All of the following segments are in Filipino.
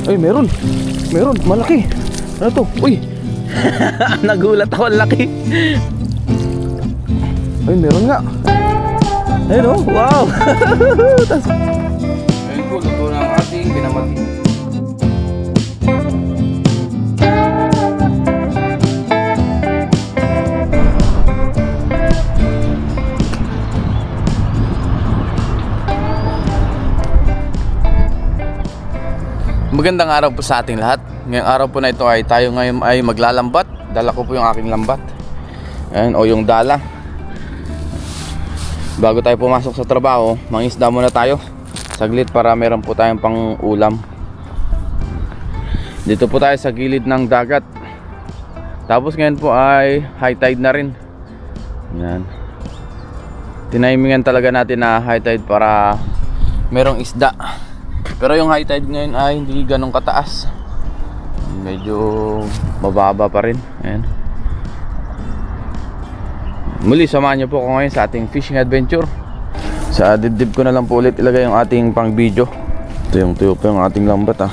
Ay, meron. Meron, malaki. Ano to? Uy. Nagulat ako, laki. Ay, meron nga. Ayun oh, wow. Ayun po, luto na ang ating binamati. Magandang araw po sa ating lahat. Ngayong araw po na ito ay tayo ngayon ay maglalambat. Dala ko po yung aking lambat. Ayan, o yung dala. Bago tayo pumasok sa trabaho, mangisda muna tayo saglit para meron po tayong pang ulam. Dito po tayo sa gilid ng dagat. Tapos ngayon po ay high tide na rin. Ayan. Tinimingan talaga natin na high tide para merong isda. Pero yung high tide ngayon ay hindi ganong kataas. Medyo mababa pa rin. Ayan. Muli, samahan niyo po ako ngayon sa ating fishing adventure. Sa dibdib ko na lang po ulit ilagay yung ating pang video. Ito yung tuyo po yung ating lambat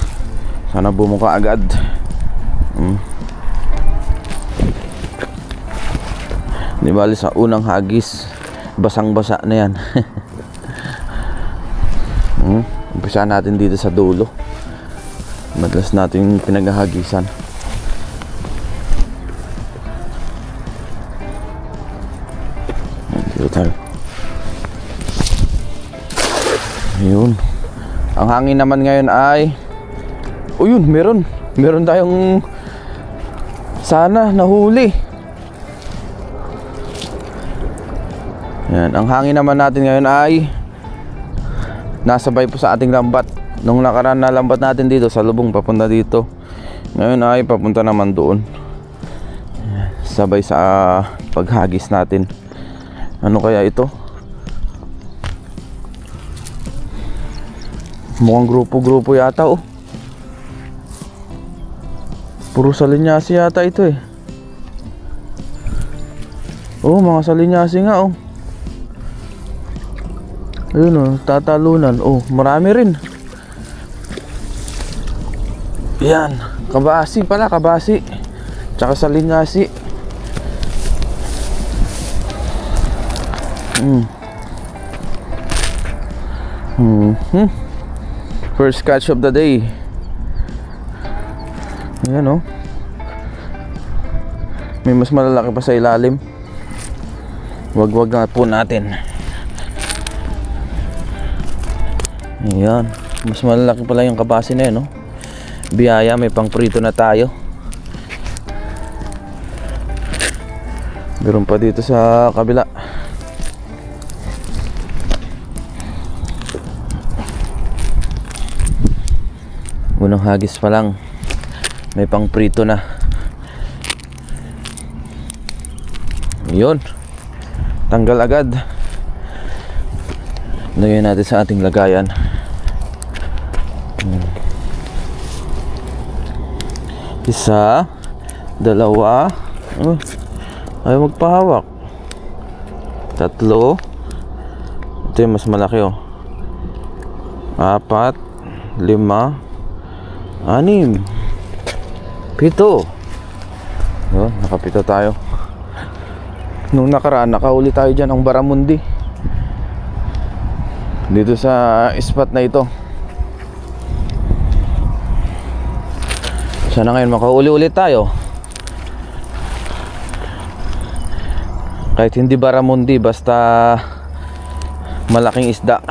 Sana bumuka agad. Di bali sa unang hagis, basang basa na yan. Umpisa natin dito sa dulo. Madalas natin pinaghahagisan. Dito tayo. Ayun. Ang hangin naman ngayon ay yun, meron tayong sana nahuli. Yan, ang hangin naman natin ngayon ay nasabay po sa ating lambat. Nung nakaraan na lambat natin dito sa lubong papunta dito, ngayon ay papunta naman doon. Sabay sa paghagis natin. Ano kaya ito? Mukhang grupo-grupo yata Puro salinyasi yata ito mga salinyasi nga Ayun tatalunan. Marami rin. Yan, kabasi pala, kabasi. Tsaka salinyasi. First catch of the day. Ayan may mas malalaki pa sa ilalim. Wag na po natin. Ayan, mas malalaki pala yung kabasi na yun Biyaya, may pang prito na tayo. Meron pa dito sa kabila. Unang hagis pa lang, may pang prito na. Yun, tanggal agad. Lagyan natin sa ating lagayan. Isa, dalawa, ayaw magpahawak. Tatlo. Ito yung mas malaki Apat, lima, anim, pito. Nakapito tayo. Nung nakaraan nakahuli tayo dyan ng baramundi dito sa spot na ito. Sana ngayon makahuli ulit tayo. Kahit hindi baramundi, basta malaking isda.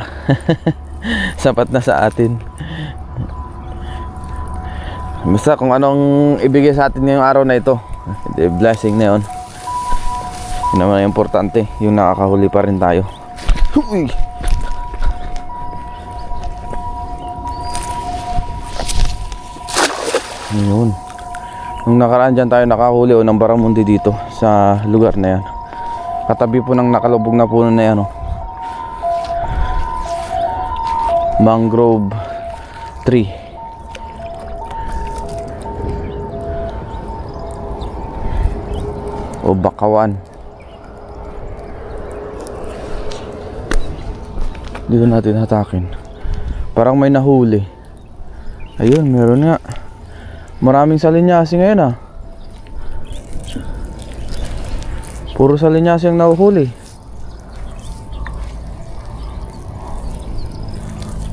Sapat na sa atin. Basta kung anong ibigay sa atin ngayong araw na ito, blessing na yun. Yun naman ang importante, yung nakakahuli pa rin tayo. Uy! Yun. Nung nakaraan dyan tayo nakahuli ng baramundi dito sa lugar na yan. Katabi po ng nakalubog na puno na yan mangrove tree. O bakawan. Dito natin hatakin. Parang may nahuli. Ayun, meron nga. Maraming salinyasi ngayon ah. Puro salinyasi ang nahuhuli.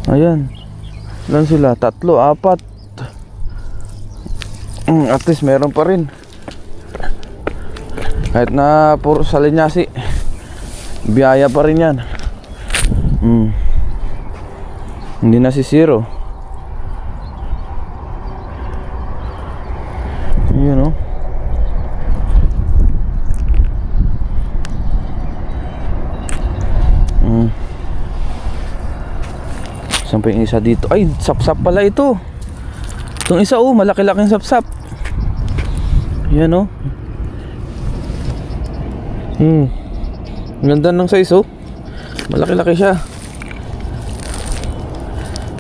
Ayan. Ilan sila? 3, 4. At least meron pa rin. Kahit na puro salinyasi, biyaya pa rin yan. Hindi nasisiro. Yun oh. Saan pa yung isa dito? Ay, sapsap pala ito. Itong isa oh, malaki-laking sapsap. Yan oh. Ganda ng size oh. Malaki-laki siya.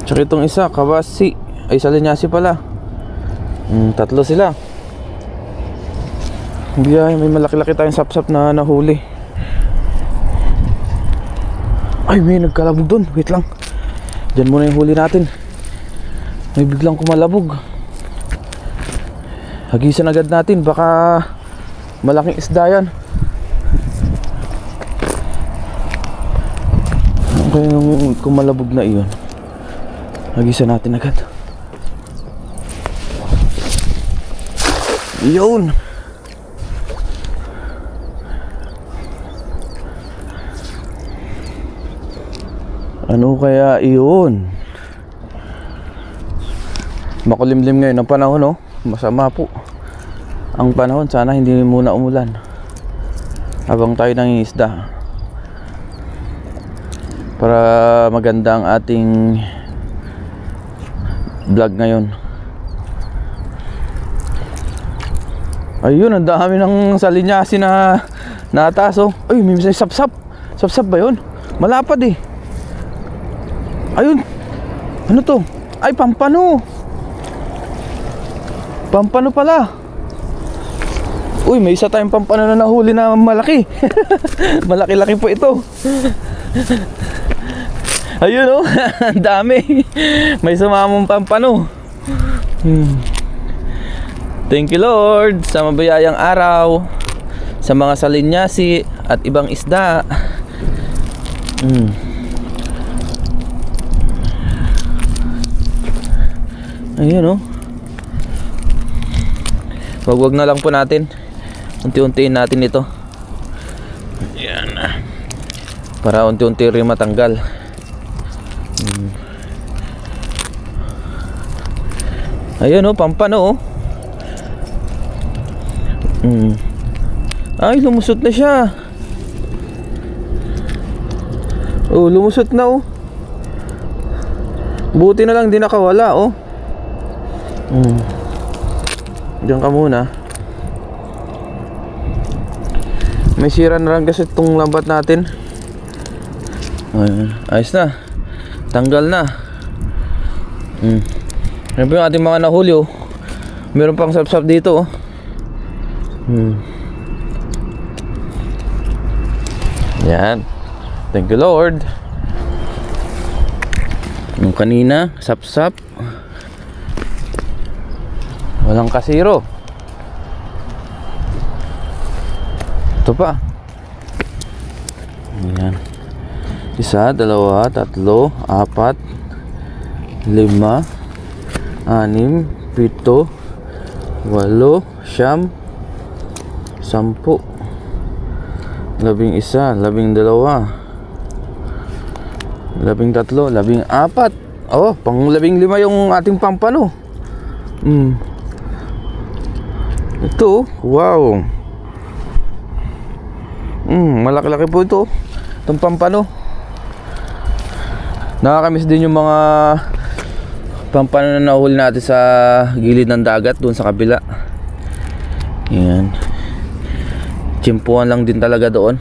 Tsaka itong isa, kabasi. Ay, salinyasi pala. 3 sila. Biyay, may malaki-laki tayong sapsap na nahuli. Ay, may nagkalabog doon. Wait lang. Diyan muna yung huli natin. May biglang kumalabog. Hagisan agad natin. Baka malaking isda yan. Okay, yung kumalabog na iyon, hagisan natin agad. Yun. Ano kaya iyon? Makulimlim ngayon ang panahon, no? Masama po ang panahon. Sana hindi muna umulan habang tayo nangingisda, para maganda ang ating vlog ngayon. Ayun, ang dami ng salinyasi na nataso. Ay, may sapsap. Sapsap ba yun? Malapad eh. Ayun. Ano to? Ay, pampano. Pampano pala. Uy, may isa tayong pampano na nahuli na malaki. Malaki-laki po ito. Ayun oh. Ang dami. May sumamong pampano. Thank you Lord sa mabayayang araw, sa mga salinyasi at ibang isda. Ayun oh. Wag na lang po natin. Unti-untiin natin ito. Ayan. Para unti-unti rin matanggal. Ayun oh, pampano oh. Ay, lumusot na siya. Oh, lumusot na oh. Buti na lang di nakawala oh. Diyan ka muna. May sira na lang kasi itong lambat natin. Ayos na. Tanggal na. Ano po yung ating mga nahuli oh. Meron pang sapsap dito oh. Yan. Thank you Lord. Yung kanina, sapsap. Walang kasiro. Ito pa. Yan. 1, 2, 3, 4, 5, 6, 7, 8, 9, 10, 11, 12, 13, 14. Oh, pang 15 yung ating pampano. Ito, wow. Malaki-laki po ito. Itong pampano. Nakakamiss din yung mga pampano na nahuli natin sa gilid ng dagat, doon sa kabila. Yan. Tsimpuan lang din talaga doon.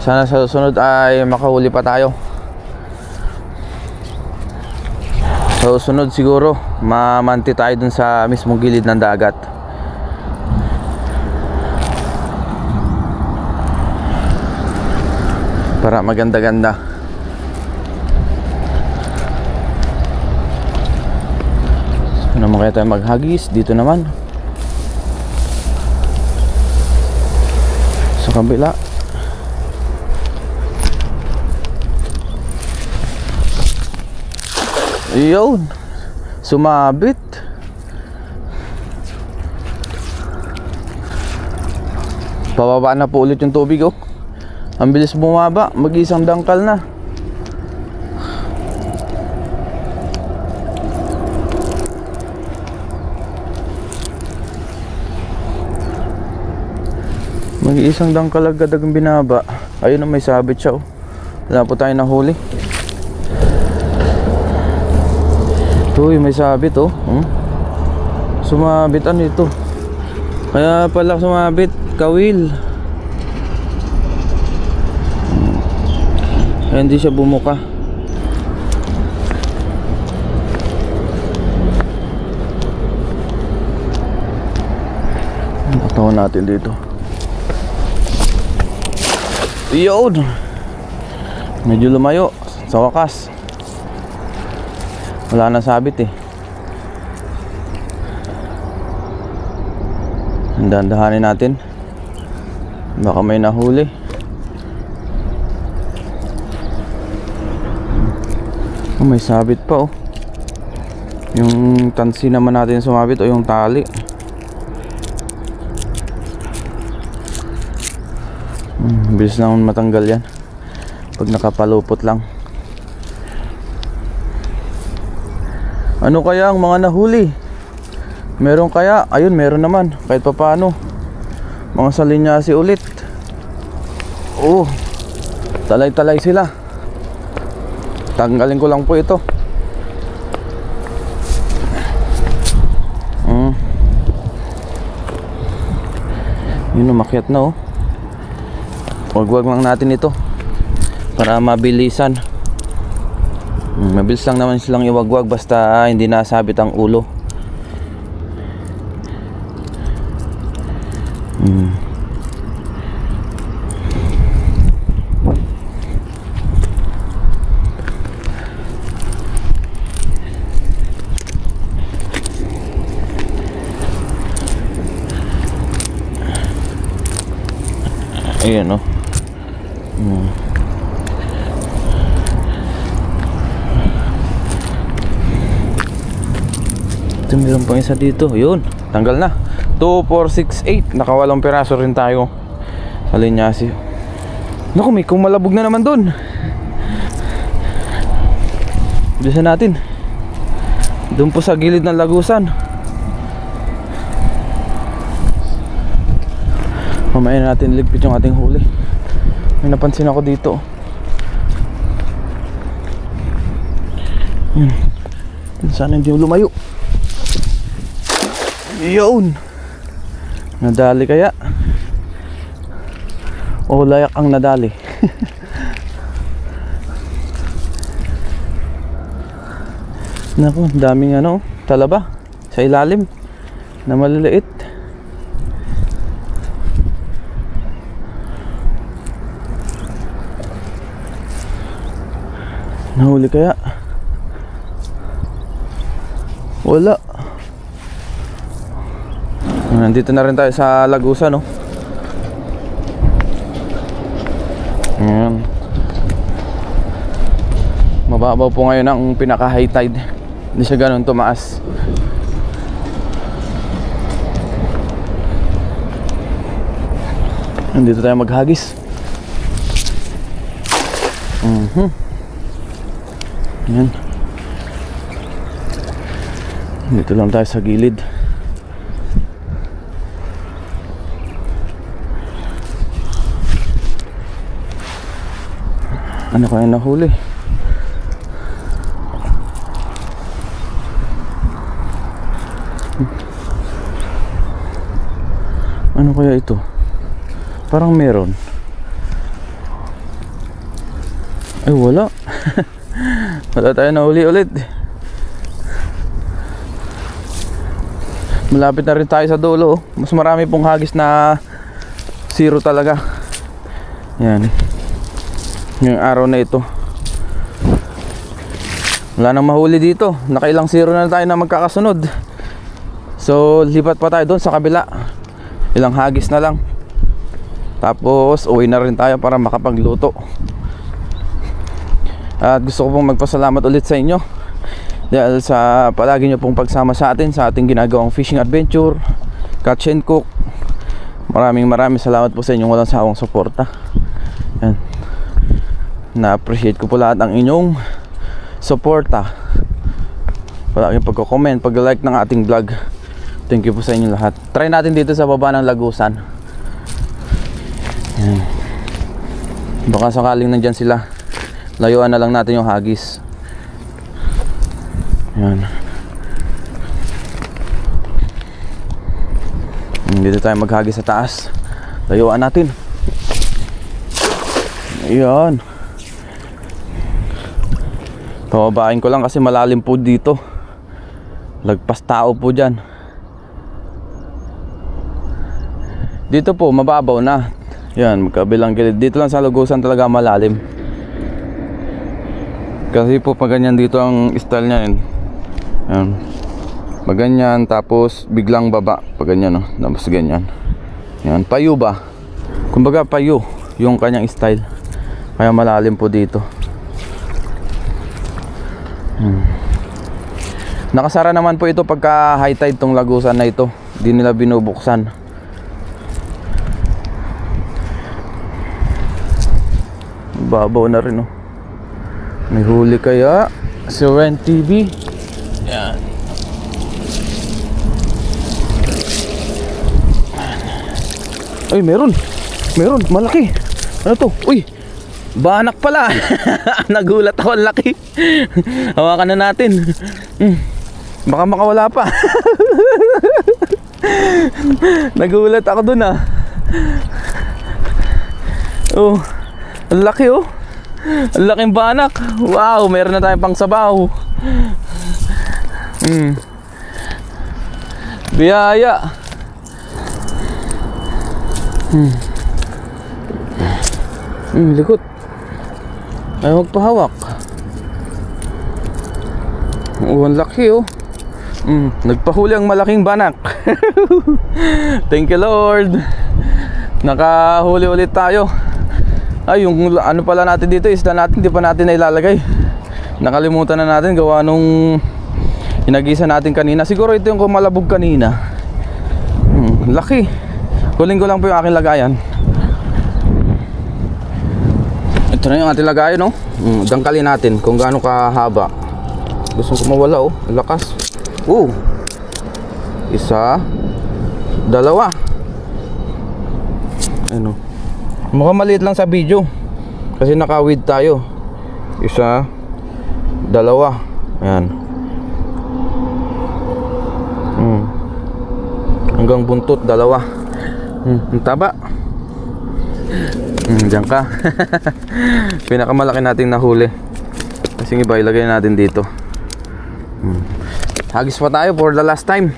Sana sa susunod ay makahuli pa tayo. Sa susunod siguro mamanti tayo dun sa mismong gilid ng dagat. Para maganda-ganda. naman kaya tayo maghagis? Dito naman. Sa kabila. Yun. Sumabit. Pababa na po ulit yung tubig, oh. Ang bilis bumaba. Mag-isang dangkal na. Mag-iisang dangkal agad ang binaba. Ayun na, may sabit siya, oh. Wala po tayo nahuli. Uy, may sabit, oh. Sumabit, ano ito? Kaya pala sumabit, kawil. Kaya hindi siya bumuka. Patawan natin dito. Yun. Medyo lumayo. Sa wakas wala na sabit eh. Dahan-dahanin natin. Baka may nahuli. Oh, may sabit pa, oh. Yung tansi naman natin sumabit o yung tali. Bilis naman matanggal yan pag nakapalupot lang. Ano kaya ang mga nahuli? Meron kaya? Ayun, meron naman. Kahit pa paano. Mga salinyasi ulit. Oh, talay-talay sila. Tanggalin ko lang po ito. Yun, umakyat na, oh. Wag-wag lang natin ito para mabilisan. Mabilis lang naman silang iwagwag basta hindi nasabit ang ulo. Ayan, oh. Ito, meron pang isa dito. Yun, tanggal na. 2, 4, 6, 8. Nakawalong piraso rin tayo sa linyasi. Naku, may kumalabog na naman dun. Bilisan natin. Doon po sa gilid ng lagusan. Mamaya natin ligpit yung ating huli. May napansin ako dito. Sana hindi lumayo. Yun. Nadali kaya? O layak ang nadali. Naku, daming ano, talaba sa ilalim na maliliit. Nahuli kaya? Wala. Nandito na rin tayo sa lagusan, no? Ayan. Mababaw po ngayon ang pinaka high tide. Hindi siya ganun tumaas. Nandito tayo maghagis. Ayan. Dito lang tayo sa gilid. Ano kaya nahuli? Ano kaya ito? Parang meron. Ay, wala. Wala tayo nahuli ulit. Malapit na rin tayo sa dulo, oh. Mas marami pong hagis na zero talaga. Yan. Yung araw na ito wala nang mahuli dito. Nakailang zero na tayo na magkakasunod. So lipat pa tayo doon sa kabila. Ilang hagis na lang. Tapos uwi na rin tayo para makapagluto. At gusto ko pong magpasalamat ulit sa inyo dahil sa palagi nyo pong pagsama sa atin sa ating ginagawang fishing adventure, catch and cook. Maraming salamat po sa inyong walang sawang suporta. Yan. Na-appreciate ko po lahat ng inyong suporta. Palaging pagko-comment, pag-like ng ating vlog. Thank you po sa inyo lahat. Try natin dito sa baba ng Lagusan. Yan. Baka sakaling nandyan sila, layuan na lang natin yung hagis. Yan. Dito tayo maghagis sa taas. Layuan natin. Ayan. Pababain ko lang kasi malalim po dito. Lagpas tao po dyan. Dito po mababaw na. Yan, magkabilang gilid. Dito lang sa Lagusan talaga malalim. Kasi po pag ganyan dito ang style niya yun. Yan. Pag ganyan tapos biglang baba. Pag ganyan, no? Tapos ganyan. Yan, payo ba? Kumbaga payo yung kanyang style. Kaya malalim po dito. Nakasara naman po ito pagka high tide tong Lagusan na ito. Hindi nila binubuksan. Babaw na rin, oh. May huli kaya si Ren TV. Yan. Ay, meron, malaki. Ano to? Uy, banak pala. Nagulat ako, ang laki. Hawakan na natin. Baka makawala pa. Nagulat ako dun, ah. Oh, ang laki, oh. Ang laking banak. Wow, meron na tayong pang sabaw. Biyaya. Likot. Ay, magpahawak. Oh, ang laki, oh. Nagpahuli ang malaking banak. Thank you, Lord. Nakahuli ulit tayo. Ay, yung ano pala natin dito, isda natin, di pa natin nailalagay. Nakalimutan na natin gawa nung inagisa natin kanina. Siguro ito yung kumalabog kanina. Laki. Kuling ko lang po yung aking lagayan. Ito na yung ating lagayan, no? Dangkalin natin kung gaano kahaba. Gusto ko mawala, oh. Lakas. Isa, dalawa. Ano? Mukhang maliit lang sa video kasi nakawid tayo. Isa, dalawa. Ayan. Hanggang buntot, dalawa. Ang taba. Diyan ka. Pinakamalaki nating nahuli. Kasi iba ilagay natin dito. Hagis pa tayo for the last time.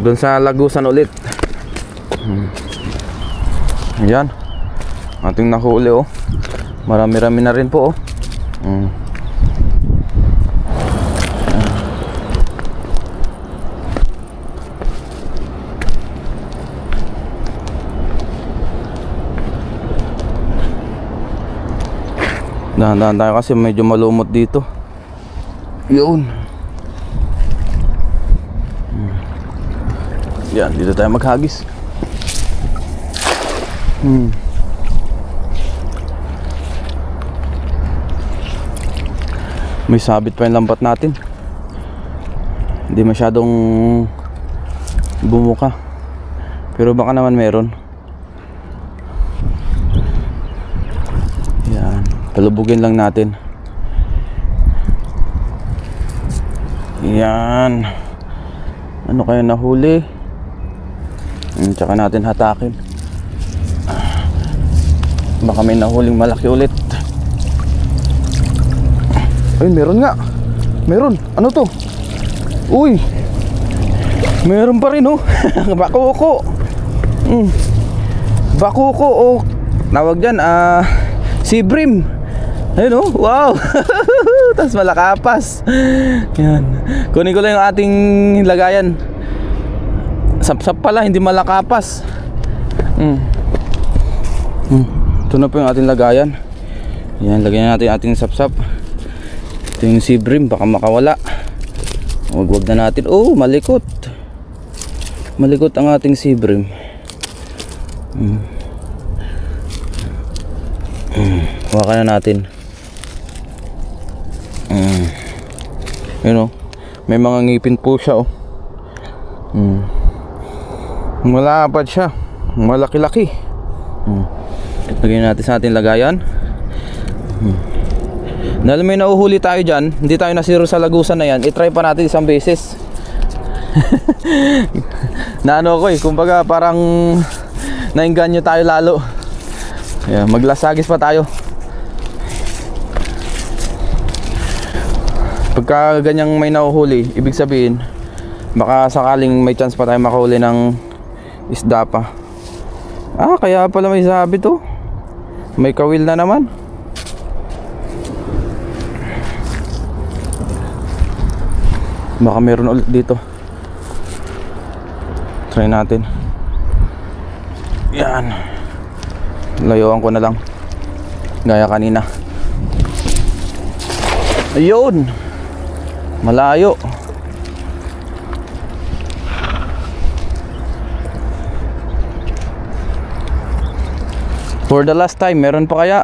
Doon sa Lagusan ulit. Ayan. Ating nahuli, oh. Marami-rami na rin po, oh. Dahan-dahan tayo kasi medyo malumot dito. Yun. Yan, dito tayo maghagis. May sabit pa yung lambat natin. Hindi masyadong bumuka. Pero baka naman meron. Yan, palubugin lang natin. Yan. Ano kaya nahuli? Tsaka natin hatakin. Baka may nahuling malaki ulit. Ay, meron nga. Meron. Ano to? Uy, meron pa rin, oh. Bakuko. Bakuko, oh. Nawag dyan, sea bream. Ayun, oh. Wow. Tapos malakapas. Yan. Kunin ko lang yung ating lagayan. Sapsap pala, hindi malakapas. Ito na po yung ating lagayan. Yan, lagyan natin ating sapsap. Ito yung sea bream, baka makawala. Wag na natin. Oh, malikot. Malikot ang ating sea bream. Hawakan na natin. Yun oh. May mga ngipin po siya oh. Malapad siya. Malaki-laki. Lagyan natin sa ating lagayan. Dahil may nauhuli tayo dyan, hindi tayo nasiro sa lagusan na yan, itry pa natin isang beses. Na ano ko eh, kumbaga parang nainganyo tayo lalo. Ayan, maglasagis pa tayo. Pagka ganyang may nauhuli, ibig sabihin baka sakaling may chance pa tayo makahuli ng isda pa. Ah, kaya pala may sabi to. May kawil na naman. Baka meron ulit dito. Try natin. Yan. Layuan ko na lang. Gaya kanina. Ayun. Malayo. For the last time, meron pa kaya?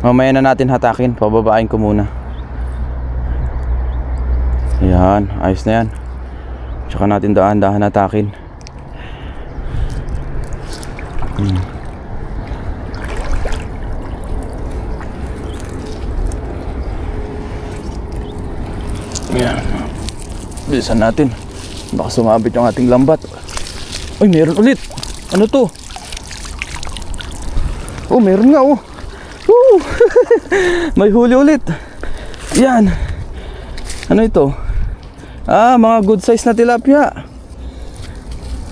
Mamaya na natin hatakin. Pababain ko muna. Yan, ayos na yan. Tsaka natin dahan-dahan hatakin. Yan. Bilisan natin. Baka sumabit yung ating lambat. Uy, meron ulit. Ano to? Oh, meron nga oh. Woo! May huli ulit. Yan. Ano ito? Ah, mga good size na tilapia.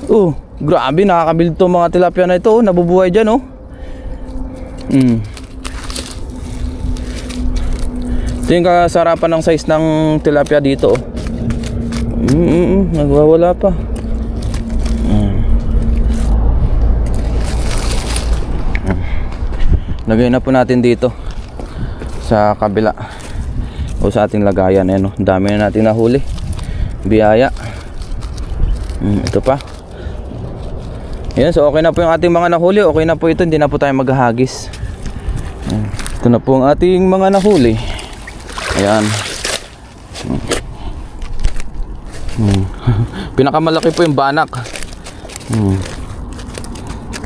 Oh, grabe, nakakabilid to mga tilapia na ito. Oh, nabubuhay dyan oh. Ito yung kasarapan ng size ng tilapia dito oh. Nagwawala pa. Lagay na po natin dito sa kabila o sa ating lagayan. Ayan, oh. Dami na natin nahuli. Biyaya. Ito pa. Ayan, so okay na po yung ating mga nahuli. Okay na po ito, hindi na po tayo maghahagis. Ito na po ang ating mga nahuli. Ayan. Pinakamalaki po yung banak.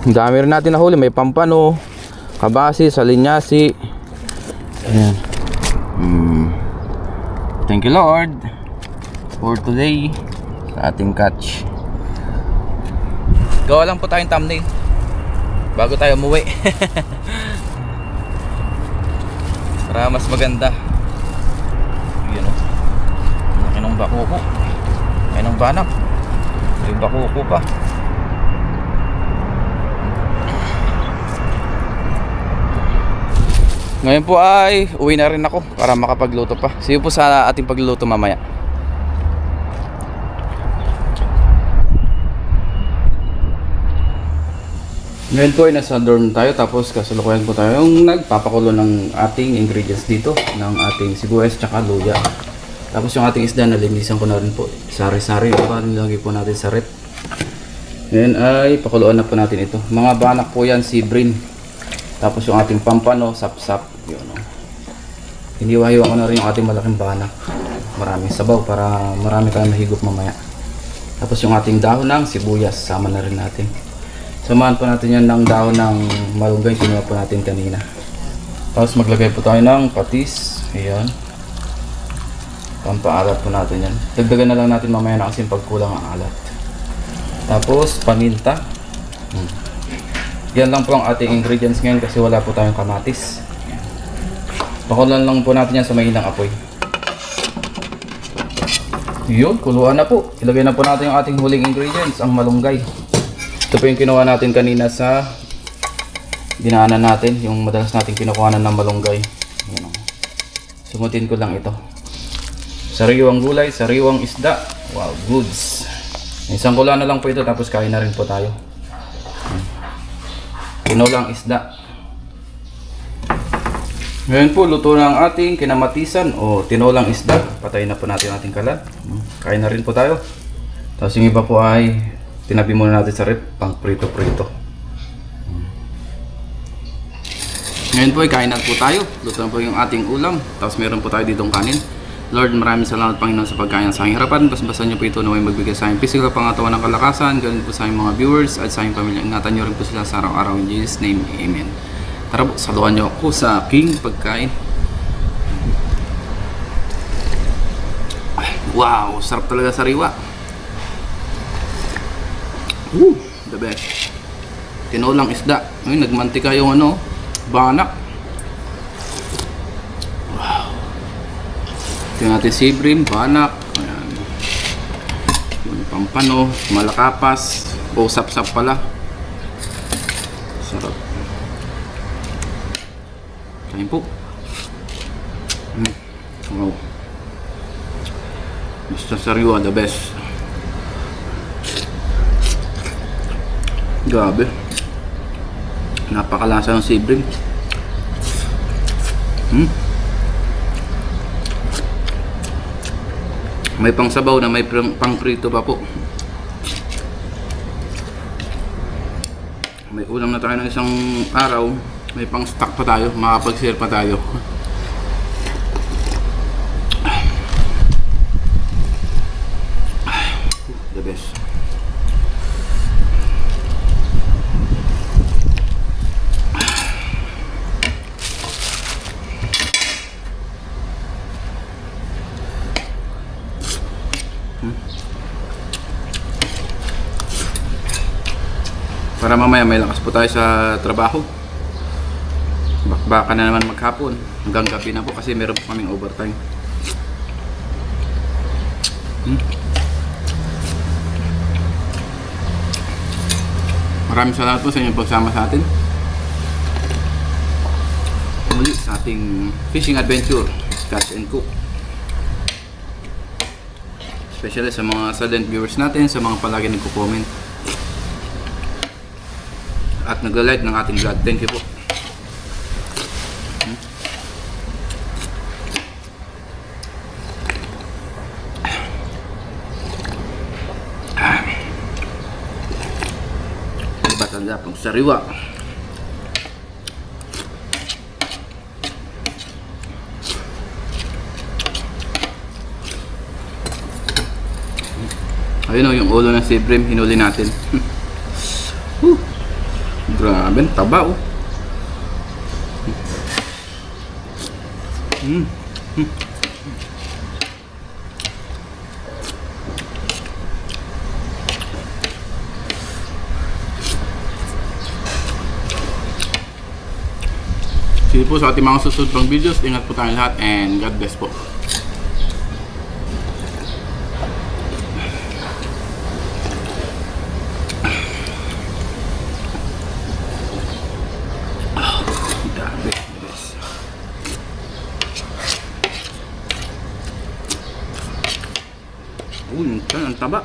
Ang dami rin natin nahuli. May pampano, kabasi, salinyasi. Ayan. Thank you Lord for today sa ating catch. Gawa lang po tayong thumbnail bago tayo umuwi. Para mas maganda. Yun o. Laki ng bakuko. Laki ng banak. May bakuko pa. Ngayon po ay uwi na rin ako para makapagluto pa. See you po sa ating pagluluto mamaya. Ngayon po ay nasa dorm tayo, tapos kasalukuyan po tayo yung nagpapakulo ng ating ingredients dito, ng ating sibuyas tsaka luya. Tapos yung ating isda nalinisan ko na rin po, sari-sari, para nilagay po natin sa rep. Ngayon ay pakuluan na po natin ito. Mga banak po yan, sea bream. Tapos yung ating pampano, sap-sap. Yun, no? Hiniwa-hiwa ko na rin yung ating malaking banak. Maraming sabaw para marami tayong mahigop mamaya. Tapos yung ating dahon ng sibuyas, sama na rin natin. Samahan po natin yan ng dahon ng malunggay, kinuha po natin kanina. Tapos maglagay po tayo ng patis. Ayan. Pampaalat po natin yan. Dagdagan na lang natin mamaya na kasi pagkulang ang alat. Tapos paminta. Yan lang po ang ating ingredients ngayon kasi wala po tayong kamatis. Pakulan lang po natin yan sa mahinang apoy. Yun, kuluan na po. Ilagay na po natin yung ating huling ingredients, ang malunggay. Ito po yung kinuha natin kanina sa dinaanan natin, yung madalas natin kinukuhanan ng malunggay. Yan. Sumutin ko lang ito. Sariwang gulay, sariwang isda. Wow, goods. Isang kula na lang po ito tapos kain na rin po tayo. Tinolang isda. Ngayon po, luto na ang ating kinamatisan o tinolang isda. Patayin na po natin ating kalan. Kain na rin po tayo. Tapos yung iba po ay tinabi muna natin sa rep, pang prito-prito. Ngayon po ay kain na po tayo. Luto na po yung ating ulam. Tapos meron po tayo ditong kanin. Lord, maraming salamat Panginoon sa pagkain sa aking harapan. Basbasan niyo po ito na may magbigay sa aking physical pangatawan ng kalakasan. Ganun po sa aking mga viewers at sa aking pamilya. Ingatan niyo rin po sila sa araw-araw. In Jesus' name, Amen. Tara po, saluhan niyo ako sa aking pagkain. Wow, sarap talaga sariwa. The best. Tinolang isda. Ay, nagmantika yung banak. Wow. Ito natin sibrim, banak. Ayan. Yung pampano, malakapas. O sap-sap pala. Sarap. Kain po. Wow. Basta sariwa, the best. Grabe. Napakalasa ng sibrim. May pang sabaw na may pang prito pa po. May ulam na tayo ng isang araw. May pang stock pa tayo. Makapag-share pa tayo. The best. Para mamaya may lakas po tayo sa trabaho. Baka na naman maghapon. Hanggang gabi na po kasi meron po kaming overtime. Maraming salamat po sa inyong pagsama sa atin. Muli sa ating fishing adventure, Catch and Cook. Especially sa mga silent viewers natin, sa mga palagi nagko-comment at nagla-like ng ating vlog. Thank you po. Batanda pang sariwa. Ayun o, yung ulo ng sibrim, hinuli natin. Grabe, taba oh. Sige po sa ating mga susunod pang videos. Ingat po tayong lahat and God bless po. Ang taba.